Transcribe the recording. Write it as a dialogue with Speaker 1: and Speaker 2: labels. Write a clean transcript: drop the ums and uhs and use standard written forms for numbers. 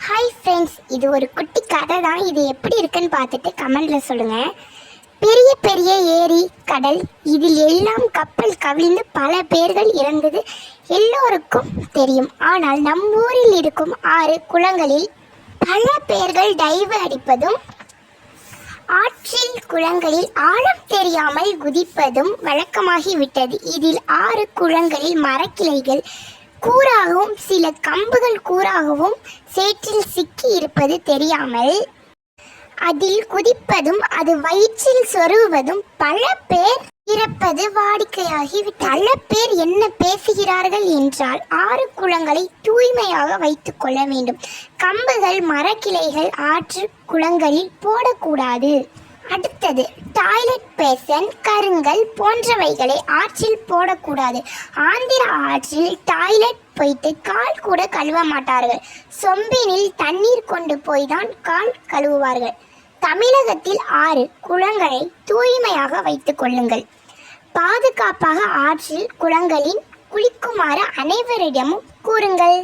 Speaker 1: Hi friends, இது ஒரு குட்டி கதை தான். இது எப்படி இருக்குன்னு பார்த்துட்டு கமெண்ட்ல சொல்லுங்க. பெரிய பெரிய ஏரி, கடல், இதில் எல்லாம் கப்பல் கவிழ்ந்து பல பேர்கள் இறந்தது எல்லோருக்கும் தெரியும். ஆனால் நம் ஊரில் இருக்கும் 6 குளங்களில் பல பேர்கள் டைவ் அடிப்பதும் ஆற்றில் குளங்களில் ஆழம் தெரியாமல் குதிப்பதும் வழக்கமாகிவிட்டது. இதில் 6 குளங்களில் மரக்கிளைகள் கூறாகவும் சில கம்புகள் கூறாகவும் சேற்றில் சிக்கி இருப்பது தெரியாமல் அதில் குதிப்பதும் அது வயிற்றில் சொருகுவதும் பல பேர் இறப்பது வாடிக்கையாகிவிட்டது. பல பேர் என்ன பேசுகிறார்கள் என்றால் 6 குளங்களை தூய்மையாக வைத்துக் கொள்ள வேண்டும். கம்புகள் மரக்கிளைகள் ஆற்று குளங்களில் போடக்கூடாது. அடுத்தது, டாய்லெட் பேசன், கருங்கல் போன்றவைகளை ஆற்றில் போடக்கூடாது. ஆந்திர ஆற்றில் டாய்லெட் போயிட்டு கால் கூட கழுவ மாட்டார்கள். சொம்பினில் தண்ணீர் கொண்டு போய்தான் கால் கழுவுவார்கள். தமிழகத்தில் 6 குளங்களை தூய்மையாக வைத்துக் கொள்ளுங்கள். பாதுகாப்பாக ஆற்றில் குளங்களில் குளிக்குமாறு அனைவரிடமும் கூறுங்கள்.